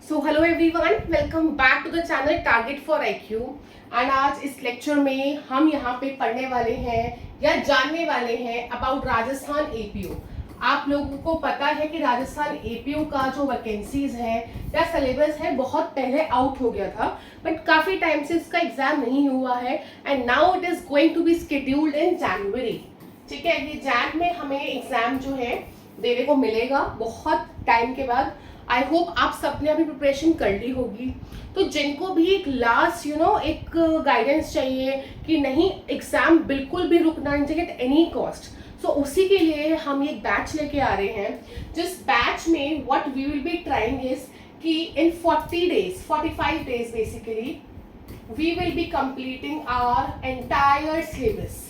So hello everyone, welcome back to the channel target for IQ। And आज इस lecture में हम यहाँ पे पढ़ने वाले हैं या जानने वाले हैं अबाउट राजस्थान APO। आप लोगों को पता है कि राजस्थान APO का जो वैकेंसीज है या सिलेबस है बहुत पहले आउट हो गया था, बट काफ़ी टाइम से इसका एग्जाम नहीं हुआ है and now it is going to be scheduled in January. ठीक है, ये जैन में हमें एग्जाम जो है देने को मिलेगा बहुत टाइम के बाद। आई होप आप सबने अभी प्रिपरेशन कर ली होगी। तो जिनको भी एक लास्ट एक गाइडेंस चाहिए कि नहीं एग्जाम बिल्कुल भी रुकना नहीं चाहिए एट एनी कॉस्ट, सो उसी के लिए हम एक बैच लेके आ रहे हैं। जिस बैच में what we will be trying is कि in 40 days 45 days basically we will be completing our entire syllabus.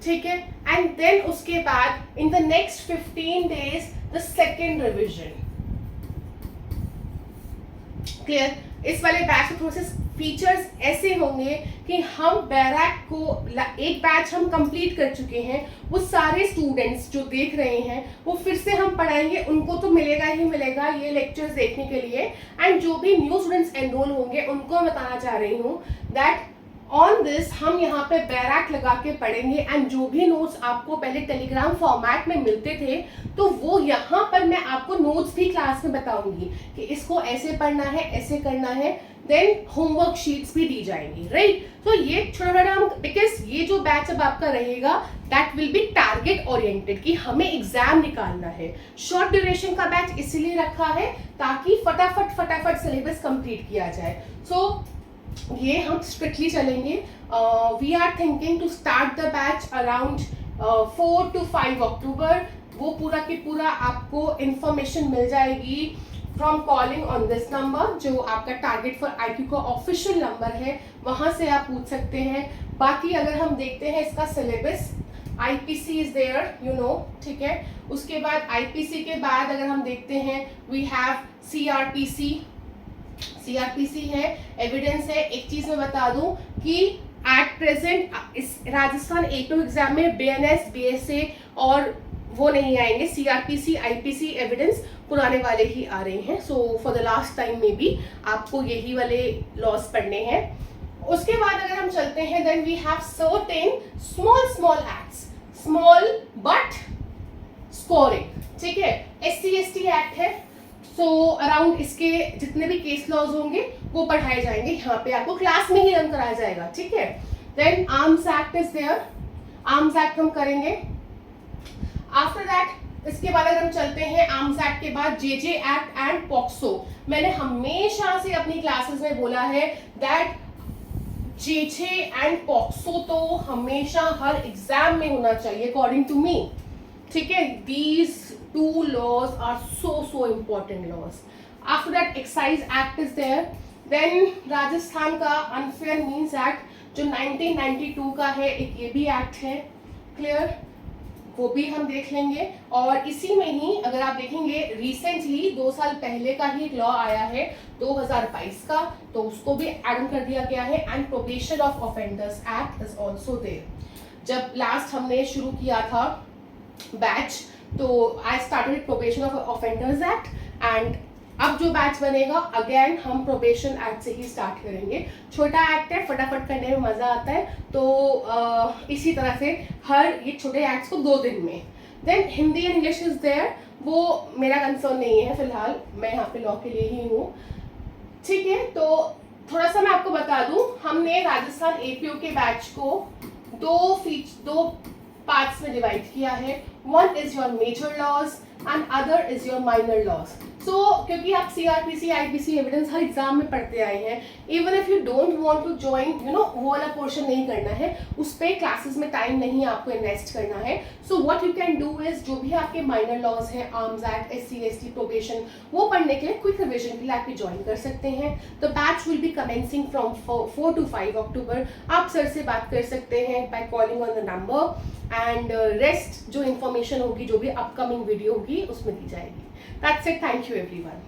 ठीक है, एंड देन उसके बाद in the next 15 days the second revision. Clear? इस वाले बैच के थोड़े से फीचर्स ऐसे होंगे कि हम बैराक को एक बैच हम कंप्लीट कर चुके हैं, वो सारे स्टूडेंट्स जो देख रहे हैं वो फिर से हम पढ़ाएंगे, उनको तो मिलेगा ही मिलेगा ये लेक्चर्स देखने के लिए। एंड जो भी न्यू स्टूडेंट्स एनरोल होंगे उनको मैं बताना चाह रही हूँ दैट ऑन दिस हम यहाँ पे बैराक लगा के पढ़ेंगे। एंड जो भी नोट्स आपको पहले टेलीग्राम फॉर्मेट में मिलते थे तो वो यहाँ पर मैं आपको नोट्स भी क्लास में बताऊंगी कि इसको ऐसे पढ़ना है, ऐसे करना है। देन होमवर्क शीट्स भी दी जाएंगी, राइट? तो ये छोटा छोटा हम, बिकॉज ये जो बैच अब आपका रहेगा that will be target oriented कि हमें एग्जाम निकालना है। शॉर्ट ड्यूरेशन का बैच इसलिए रखा है ताकि फटाफट सिलेबस कंप्लीट किया जाए। सो ये हम स्ट्रिक्टली चलेंगे। We are thinking to start the batch around 4 to 5 October. वो पूरा की पूरा आपको इंफॉर्मेशन मिल जाएगी from calling on this number, जो आपका टारगेट फॉर IQ का ऑफिशियल नंबर है, वहां से आप पूछ सकते हैं। बाकी अगर हम देखते हैं इसका syllabus, IPC is there, you know, ठीक है। उसके बाद IPC के बाद अगर हम देखते हैं वी हैव CRPC है, एविडेंस है। एक चीज मैं बता दूं कि एट प्रेजेंट इस राजस्थान APO एग्जाम में BNS BSA और वो नहीं आएंगे। CRPC IPC एविडेंस पुराने वाले ही आ रहे हैं। So for the last time में भी आपको यही वाले लॉस पढ़ने हैं। उसके बाद अगर हम चलते हैं then we have certain small acts, small but scoring. ठीक है, SC/ST एक्ट है। सो अराउंड इसके जितने भी केस लॉज होंगे वो पढ़ाए जाएंगे, यहाँ पे आपको क्लास में ही रन कराया जाएगा। ठीक है, then arms act is there, arms act हम करेंगे। आफ्टर दैट इसके बाद अगर हम चलते हैं आर्म्स एक्ट के बाद JJ एक्ट एंड पॉक्सो। मैंने हमेशा से अपनी क्लासेस में बोला है दैट JJ एंड पॉक्सो तो हमेशा हर एग्जाम में होना चाहिए अकॉर्डिंग टू मी। ठीक है, these two laws are so important laws. After that excise act is there. Then Rajasthan का अनफेयर मीन्स एक्ट जो 1992 का है, एक ये भी एक्ट है। क्लियर? वो भी हम देख लेंगे। और इसी में ही अगर आप देखेंगे रिसेंटली 2 साल पहले का ही एक लॉ आया है 2022 का, तो उसको भी एड कर दिया गया है। And probation of offenders act is also there. जब लास्ट हमने शुरू किया था बैच तो I started probation of offenders act, and अब जो बैच बनेगा अगेन हम प्रोबेशन एक्ट से ही स्टार्ट करेंगे। छोटा एक्ट है, फटाफट करने में मजा आता है, तो इसी तरह से हर ये छोटे एक्ट्स को 2 दिन में। Then Hindi and English is there, वो मेरा कंसर्न नहीं है फिलहाल, मैं यहाँ पे लॉ के लिए ही हूँ। ठीक है, तो थोड़ा सा मैं आपको बता दूं, हमने राजस्थान APO के बैच को दो पार्ट्स में डिवाइड किया है। One is your major laws and other is your minor laws. So क्योंकि आप CRPC IPC एविडेंस हर एग्जाम में पढ़ते आए हैं, even if you don't want to join वो वाला पोर्शन नहीं करना है, उस पर क्लासेस में टाइम नहीं आपको इन्वेस्ट करना है। So what you can do is जो भी आपके माइनर लॉज हैं, आर्म्स एक्ट, SC/ST, प्रोबेशन, वो पढ़ने के लिए क्विक रिविजन के लिए आप ज्वाइन कर सकते हैं। The batch will be commencing from 4 to 5 अक्टूबर। आप सर से बात कर सकते हैं by calling on the number, and rest जो इन्फॉर्मेशन होगी, जो भी अपकमिंग वीडियो होगी उसमें दी जाएगी। That's it. Thank you everyone.